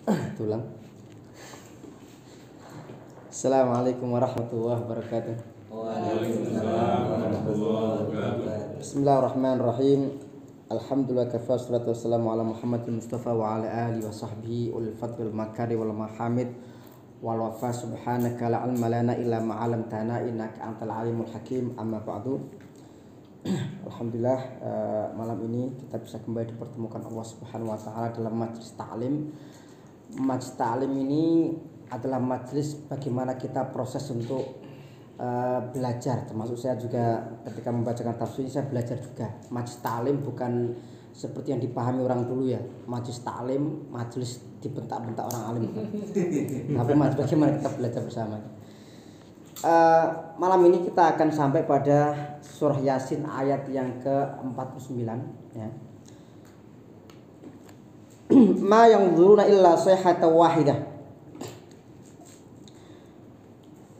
Tulang. Assalamualaikum warahmatullahi wabarakatuh. Waalaikumsalam warahmatullahi wabarakatuh. Bismillahirrahmanirrahim. Alhamdulillah kafa salatu wassalamu ala Muhammadin Mustafa wa ala alihi wa sahbihi ul fadl makari wal mahamid wal wafa subhanaka la ilma lana illa ma 'allamtana innaka antal alimul hakim. Amma ba'du. Alhamdulillah malam ini kita bisa kembali dipertemukan Allah Subhanahu wa taala dalam majlis ta'lim. Majlis ta'lim ini adalah majlis bagaimana kita proses untuk belajar, termasuk saya juga ketika membacakan tafsir saya belajar juga. Majlis ta'lim bukan seperti yang dipahami orang dulu ya, majlis ta'lim majlis dibentak-bentak orang alim, tapi majlis bagaimana kita belajar bersama. Malam ini kita akan sampai pada surah Yasin ayat yang ke-49 ya. Ma yanzuruna illa sayhatan wahidah.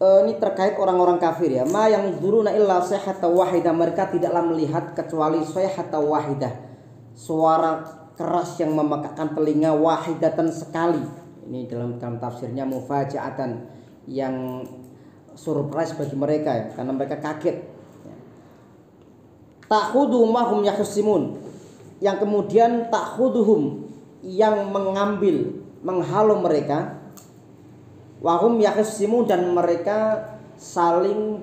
Ini terkait orang-orang kafir ya. Ma yanzuruna illa sayhatan wahidah, mereka tidaklah melihat kecuali sayhatan wahidah, suara keras yang memekakkan telinga, wahidatan sekali. Ini dalam tafsirnya mufajaatan, yang surprise bagi mereka ya, karena mereka kaget. Ta'khuduhum wa hum yakhsimun, yang kemudian ta'khuduhum, yang mengambil, menghalau mereka, wa hum yakhsimun, dan mereka saling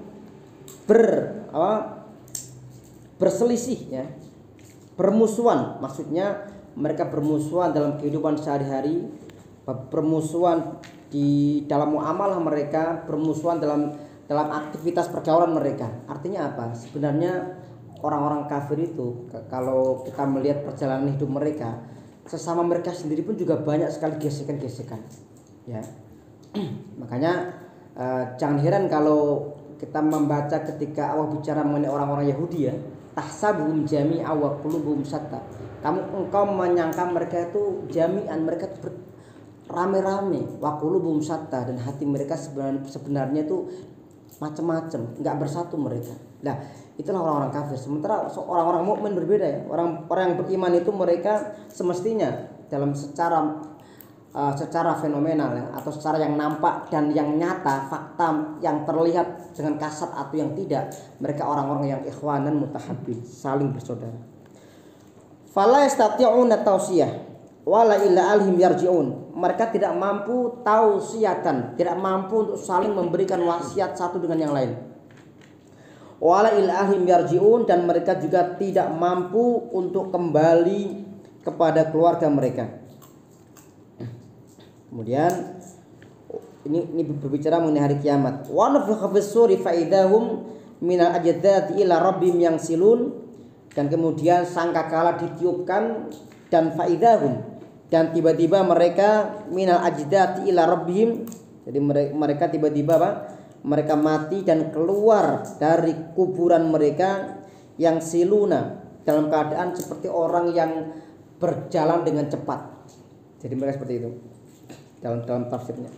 berselisih ya, bermusuhan. Maksudnya mereka bermusuhan dalam kehidupan sehari-hari, bermusuhan di dalam muamalah mereka, bermusuhan dalam aktivitas pergaulan mereka. Artinya apa? Sebenarnya orang-orang kafir itu, kalau kita melihat perjalanan hidup mereka, sesama mereka sendiri pun juga banyak sekali gesekan-gesekan ya. Makanya jangan heran kalau kita membaca ketika Allah bicara mengenai orang-orang Yahudi ya, tahsabuhum jami'a wa qulubuhum syatta. Engkau menyangka mereka itu jami'an, mereka rame-rame, wa qulubuhum syatta, dan hati mereka sebenarnya itu macam-macam, enggak bersatu mereka. Nah, itulah orang-orang kafir. Sementara orang-orang mukmin berbeda ya. Orang yang beriman itu mereka semestinya dalam secara fenomenal ya, atau secara yang nampak dan yang nyata, fakta yang terlihat dengan kasat atau yang tidak, mereka orang-orang yang ikhwanan mutahabbin, saling bersaudara. Fala yastati'una tausiyah wala illa alhim yarji'un. Mereka tidak mampu tausiatan, tidak mampu untuk saling memberikan wasiat satu dengan yang lain. Wala illa alhim yarji'un, dan mereka juga tidak mampu untuk kembali kepada keluarga mereka. Kemudian ini berbicara mengenai hari kiamat. Wa nafikha fis-suri fa idahum minal ajdadi ila rabbihim yansilun, dan kemudian sangkakala ditiupkan dan faidahum, dan tiba-tiba mereka minal ajdadi ila rabbihim, jadi mereka tiba-tiba mereka mati dan keluar dari kuburan mereka yang siluna, dalam keadaan seperti orang yang berjalan dengan cepat. Jadi mereka seperti itu dalam tafsirnya.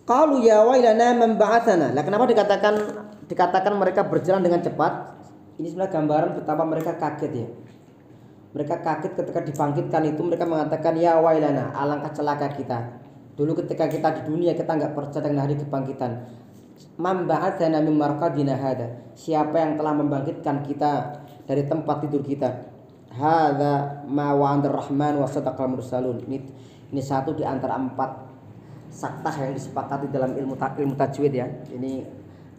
Qalu ya wailana man ba'atsana. Lah kenapa dikatakan mereka berjalan dengan cepat? Ini sebenarnya gambaran betapa mereka kaget ya. Mereka kaget ketika dibangkitkan itu, mereka mengatakan ya wailana, alangkah celaka kita. Dulu ketika kita di dunia kita enggak percaya dengan hari kebangkitan. Man ba'atsana min marqadina hada. Siapa yang telah membangkitkan kita dari tempat tidur kita? Hadza ma wa'ada ar-rahman wa sadaqal mursalun. Ini satu di antara 4 saktah yang disepakati dalam ilmu tajwid ya. Ini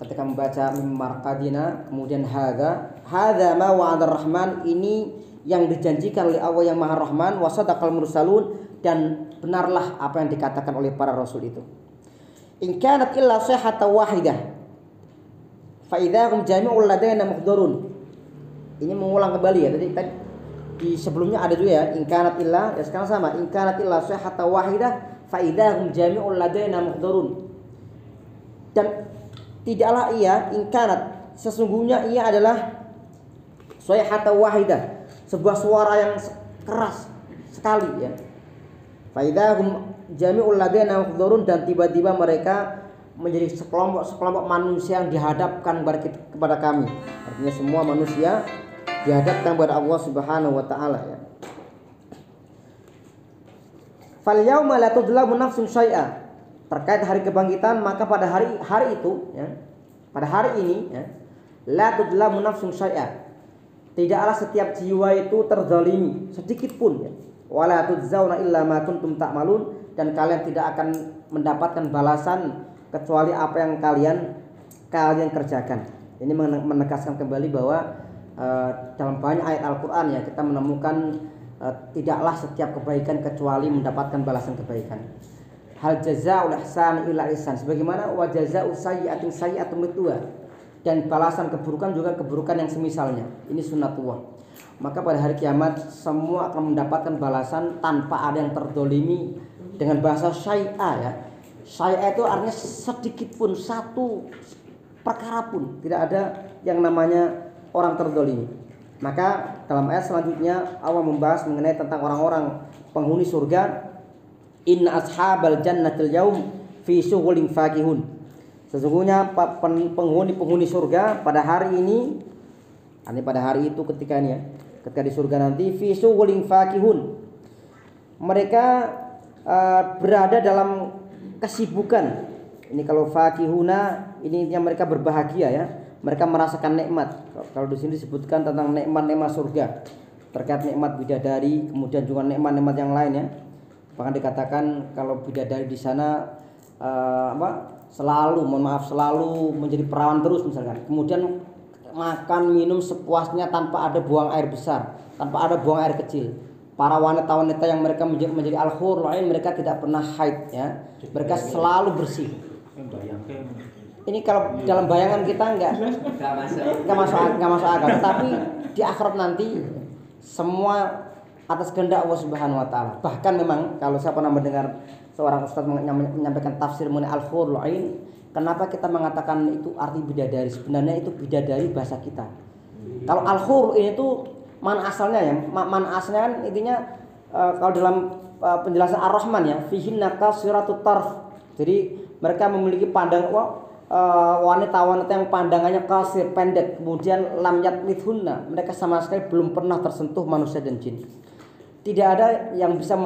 ketika membaca mim marqadina, kemudian hadza ma wa'ada ar-rahman, ini yang dijanjikan oleh Allah yang Maha Rahman, wa sadaqal mursalun, dan benarlah apa yang dikatakan oleh para rasul itu. In kanat illa sayhatan wahidah fa idahum jami'ul ladaina muhdharun. Ini mengulang kembali ya. Tadi di sebelumnya ada juga ya, in kanat illa, ya sekarang sama, in kanat illa sayhatan wahidah fa idahum jami'ul ladaina muhdharun. Dan tidaklah ia, in kanat, sesungguhnya ia adalah sayhatan wahidah, sebuah suara yang keras sekali ya. Faidahum jami'ul ladaina muhdharun, dan tiba-tiba mereka menjadi sekelompok manusia yang dihadapkan kepada kami. Artinya semua manusia dihadapkan kepada Allah Subhanahu wa taala ya. Fal yauma la tudlamu nafsun syai'a. Terkait hari kebangkitan, maka pada hari itu ya, pada hari ini ya, la tudlamu nafsun syai'a. Tidaklah setiap jiwa itu terzalimi sedikit pun ya. Wala tudzzauna illa ma kuntum ta'malun, dan kalian tidak akan mendapatkan balasan kecuali apa yang kalian kerjakan. Ini menegaskan kembali bahwa dalam banyak ayat Al-Qur'an ya kita menemukan tidaklah setiap kebaikan kecuali mendapatkan balasan kebaikan. Hal jazaa'ul ihsan illa ihsan, sebagaimana wa jazaa'u sayyi'atin sayyi'atun mithluha, dan balasan keburukan juga keburukan yang semisalnya. Ini sunnatullah. Maka pada hari kiamat semua akan mendapatkan balasan tanpa ada yang terdolimi, dengan bahasa syai'a ya. Syai'a itu artinya sedikit pun, satu perkara pun tidak ada yang namanya orang terdolimi. Maka dalam ayat selanjutnya Allah membahas mengenai tentang orang-orang penghuni surga. Inna ashabal jannatil yaum fi syughulin fakihun. Sesungguhnya penghuni surga pada hari ini pada hari itu ketika ini ya, ketika di surga nanti fi syughulin fakihun. Mereka berada dalam kesibukan. Ini kalau fakihuna ini intinya mereka berbahagia ya. Mereka merasakan nikmat. Kalau di sini disebutkan tentang nikmat-nikmat surga, terkait nikmat bidadari, kemudian juga nikmat-nikmat yang lain ya. Bahkan dikatakan kalau bidadari di sana selalu menjadi perawan terus misalkan. Kemudian makan minum sepuasnya tanpa ada buang air besar, tanpa ada buang air kecil. Para wanita-wanita yang mereka menjadi al-hur lain, mereka tidak pernah haid ya. Mereka selalu bersih. Ini kalau dalam bayangan kita enggak masuk akal. Tapi di akhirat nanti semua atas kehendak Allah Subhanahu wa taala. Bahkan memang kalau saya pernah mendengar seorang ustaz menyampaikan tafsir mengenai al-hurul ain, kenapa kita mengatakan itu arti bidadari? Sebenarnya itu bidadari bahasa kita. Kalau al-hur itu mana asalnya ya? Mana asalnya kan intinya kalau dalam penjelasan Ar-Rahman ya, fihinna qasiratut tarf. Jadi mereka memiliki wanita-wanita yang pandangannya kasir, pendek, kemudian lam yatmithunna, mereka sama sekali belum pernah tersentuh manusia dan jin. Tidak ada yang bisa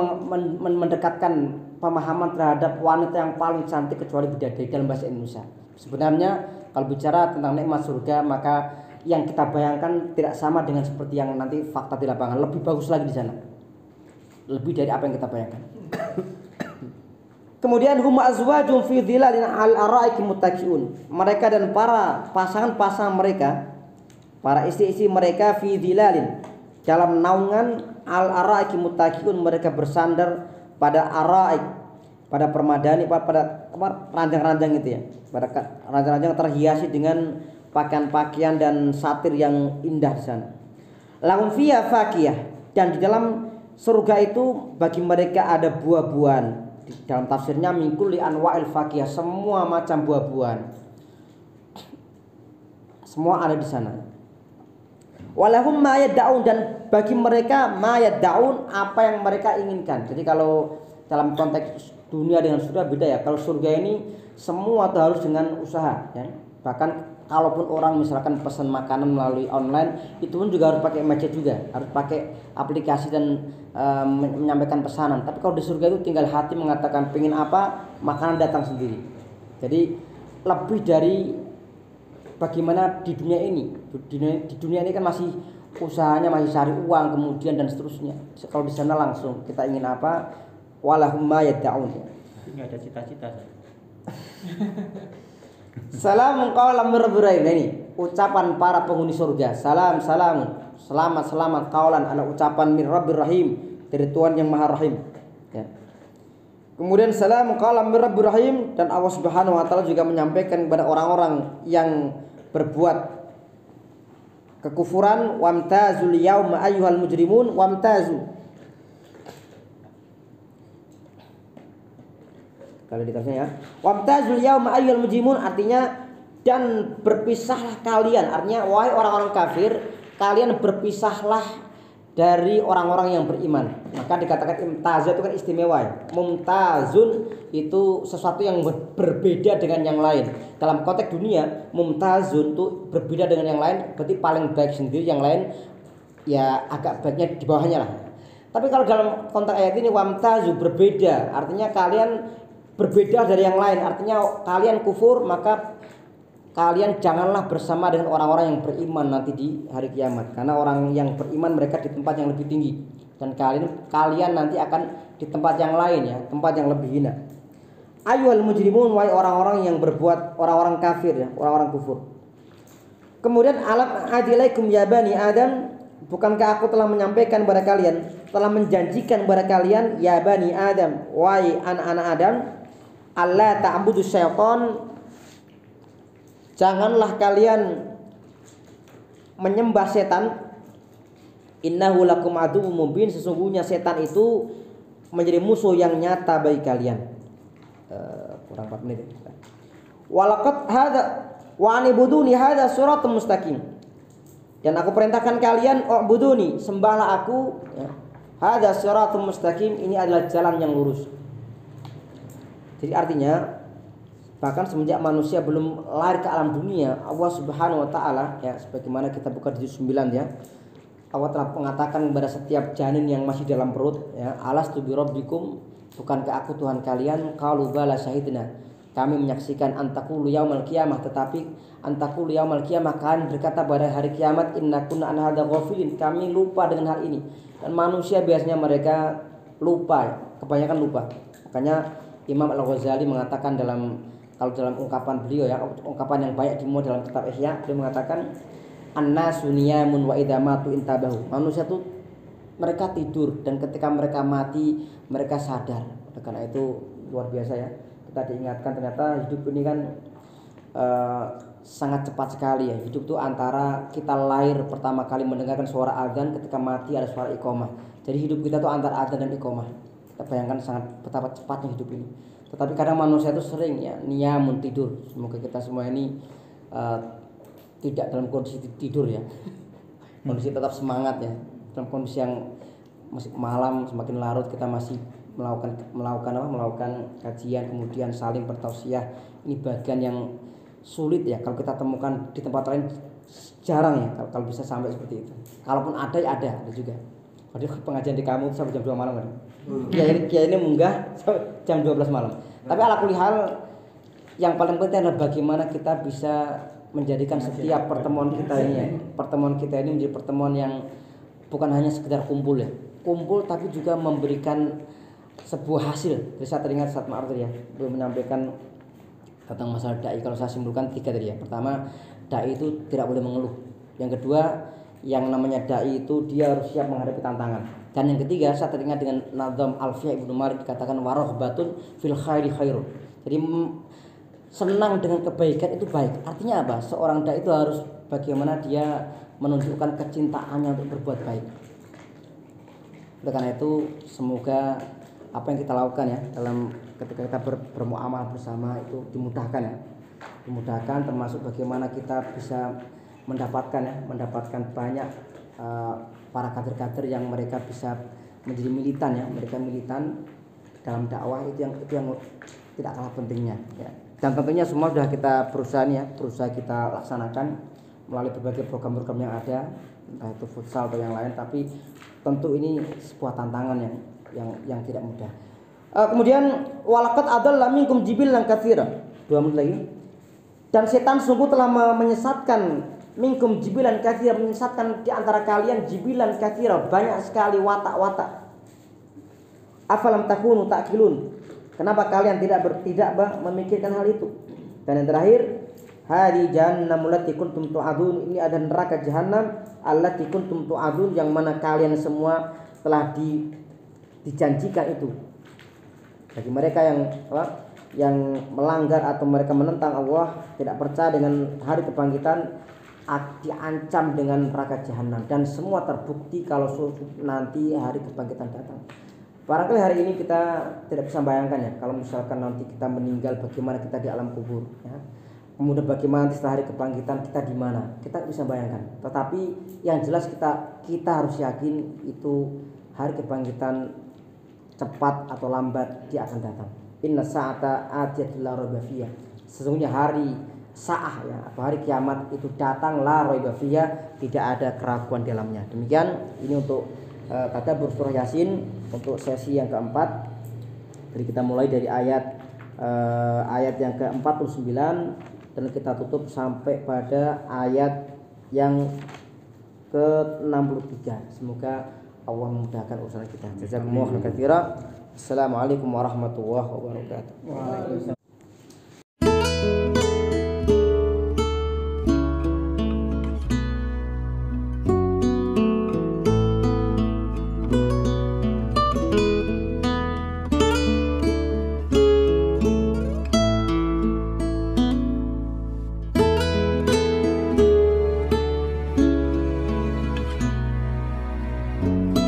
mendekatkan pemahaman terhadap wanita yang paling cantik kecuali bidadari dalam bahasa Indonesia. Sebenarnya kalau bicara tentang nikmat surga, maka yang kita bayangkan tidak sama dengan seperti yang nanti fakta di lapangan. Lebih bagus lagi di sana, lebih dari apa yang kita bayangkan. Kemudian hum azwajun fi dhilalin al-ara'iki muttaqiun. Mereka dan para pasangan-pasangan mereka, para istri-istri mereka fi dhilalin, dalam naungan al-ara'iki muttaqiun, mereka bersandar pada ara'ik, pada permadani, pada ranjang-ranjang itu ya. Pada ranjang-ranjang terhiasi dengan pakaian-pakaian dan satir yang indah di sana. Lahum fiha fakiyah, dan di dalam surga itu bagi mereka ada buah-buahan. Dalam tafsirnya min kulli anwa'il fakiyah, semua macam buah-buahan. Semua ada di sana. Walahum ma yad'un, dan bagi mereka ma yad'un, apa yang mereka inginkan. Jadi kalau dalam konteks dunia dengan surga beda ya. Kalau surga ini semua itu harus dengan usaha ya. Bahkan kalaupun orang misalkan pesan makanan melalui online, itu pun juga harus pakai gadget juga, harus pakai aplikasi dan menyampaikan pesanan. Tapi kalau di surga itu tinggal hati mengatakan pengen apa, makanan datang sendiri. Jadi lebih dari bagaimana di dunia ini. Di dunia ini kan masih usahanya, masih cari uang kemudian dan seterusnya. Kalau di sana langsung kita ingin apa, walahum ma yad'un. Enggak ada cita-cita. Salam qaulan mir rabbir rahim. Ini ucapan para penghuni surga. Salamun. Selamat qaulan, adalah ucapan mir rabbir rahim, dari Tuhan yang Maha Rahim. Ya. Kemudian salam qaulan mir rabbir rahim, dan Allah Subhanahu wa taala juga menyampaikan kepada orang-orang yang berbuat kekufuran, wamtazul yauma ayyuhal mujrimun wamtazu. Kalau dikasih ya, wamtazul yauma ayyuhal mujrimun, artinya dan berpisahlah kalian, artinya wahai orang-orang kafir, kalian berpisahlah dari orang-orang yang beriman. Maka dikatakan imtazah itu kan istimewa ya. Mumtazun itu sesuatu yang berbeda dengan yang lain. Dalam konteks dunia, mumtazun itu berbeda dengan yang lain, berarti paling baik sendiri, yang lain ya agak baiknya di bawahnya lah. Tapi kalau dalam konteks ayat ini wamtazu berbeda, artinya kalian berbeda dari yang lain. Artinya kalian kufur, maka kalian janganlah bersama dengan orang-orang yang beriman nanti di hari kiamat. Karena orang yang beriman mereka di tempat yang lebih tinggi, dan kalian nanti akan di tempat yang lain ya, tempat yang lebih hina. Ayyuhal mujrimun, wahai orang-orang yang berbuat, orang-orang kafir ya, orang-orang kufur. Kemudian alam adilaikum ya bani Adam, bukankah aku telah menyampaikan kepada kalian, telah menjanjikan kepada kalian ya bani Adam, wahai anak-anak Adam, alla ta'budu syaitan, janganlah kalian menyembah setan. Innahu lakum aduwwum mubin, sesungguhnya setan itu menjadi musuh yang nyata bagi kalian. Kurang 4 menit. Walaqad hadza wa anibuduni hadza siratal mustaqim. Dan aku perintahkan kalian ubuduni, sembahlah aku ya. Hadza siratal mustaqim, ini adalah jalan yang lurus. Jadi artinya bahkan semenjak manusia belum lari ke alam dunia, Allah Subhanahu wa taala ya, sebagaimana kita buka di juz 9 ya. Allah telah mengatakan kepada setiap janin yang masih dalam perut ya, alastu bi rabbikum, bukankah aku Tuhan kalian? Qalu bala syahidna, kami menyaksikan antaqulu yaumal qiyamah, tetapi antaqulu yaumal qiyamah, kalian berkata pada hari kiamat, inna kunna an hadza ghafilin, kami lupa dengan hal ini. Dan manusia biasanya mereka lupa, kebanyakan lupa. Makanya Imam Al-Ghazali mengatakan dalam ungkapan beliau ya, ungkapan yang banyak dimuat dalam kitab Ihya, beliau mengatakan annasu niyamun wa idza matu intabahu. Manusia itu mereka tidur, dan ketika mereka mati mereka sadar. Karena itu luar biasa ya, kita diingatkan ternyata hidup ini kan sangat cepat sekali ya. Hidup itu antara kita lahir pertama kali mendengarkan suara azan, ketika mati ada suara iqamah. Jadi hidup kita tuh antara azan dan iqamah. Kita bayangkan sangat betapa cepatnya hidup ini. Tetapi kadang manusia itu sering ya niyamun, tidur. Semoga kita semua ini tidak dalam kondisi tidur ya, kondisi tetap semangat ya, dalam kondisi yang masih malam semakin larut kita masih melakukan kajian, kemudian saling bertausiah. Ini bagian yang sulit ya, kalau kita temukan di tempat lain jarang ya, kalau bisa sampai seperti itu. Kalaupun ada ya ada juga. Kalau pengajian di kamu sampai jam 2 malam kan, kiai ini munggah sampai jam 12 malam. Tapi ala kulli hal, yang paling penting adalah bagaimana kita bisa menjadikan setiap pertemuan kita ini ya, menjadi pertemuan yang bukan hanya sekedar kumpul ya, tapi juga memberikan sebuah hasil. Jadi saya teringat saat Ma'ruf ya, beliau menyampaikan tentang masalah dai. Kalau saya simpulkan 3 tadi ya. Pertama, dai itu tidak boleh mengeluh. Yang kedua, yang namanya dai itu dia harus siap menghadapi tantangan. Dan yang ketiga, saya teringat dengan Nazam Alfiyah Ibnu Malik dikatakan warahbatun fil khairi khairun. Jadi senang dengan kebaikan itu baik. Artinya apa? Seorang dai itu harus bagaimana dia menunjukkan kecintaannya untuk berbuat baik. Oleh karena itu semoga apa yang kita lakukan ya dalam ketika kita bermuamalah bersama itu dimudahkan ya. Dimudahkan, termasuk bagaimana kita bisa mendapatkan banyak para kader-kader yang mereka bisa menjadi militan ya. Mereka militan dalam dakwah, itu yang tidak kalah pentingnya ya. Dan tentunya semua sudah kita berusaha kita laksanakan melalui berbagai program-program yang ada, entah itu futsal atau yang lain. Tapi tentu ini sebuah tantangan yang tidak mudah. Kemudian walaqad adalla minkum jibilan katsira. 2 menit lagi. Dan setan sungguh telah menyesatkan minkum jibilan katsira, menyesatkan di antara kalian jibilan katsira, banyak sekali watak-watak. Afalam takunu ta'qilun. Kenapa kalian tidak memikirkan hal itu? Dan yang terakhir, hadi jahannam allati kuntum tu'adun, ini ada neraka jahanam allati kuntum tu'adun, yang mana kalian semua telah dijanjikan itu. Bagi mereka yang melanggar atau mereka menentang Allah, tidak percaya dengan hari kebangkitan, diancam dengan neraka jahanam. Dan semua terbukti kalau nanti hari kebangkitan datang. Barangkali hari ini kita tidak bisa bayangkan ya, kalau misalkan nanti kita meninggal bagaimana kita di alam kubur ya. Kemudian bagaimana setelah hari kebangkitan kita di mana, kita bisa bayangkan. Tetapi yang jelas kita harus yakin itu hari kebangkitan cepat atau lambat dia akan datang. Inna sa'ata atiyat la raiba fiyah. Sesungguhnya hari sa'ah ya, atau hari kiamat itu datang la raiba fiyah, tidak ada keraguan di dalamnya. Demikian ini untuk tadabbur surah Yasin untuk sesi yang keempat. Jadi kita mulai dari ayat yang ke-49 dan kita tutup sampai pada ayat yang ke-63. Semoga Allah memudahkan urusan kita. Jazakumullahu khairan. Assalamualaikum warahmatullahi wabarakatuh. Thank you.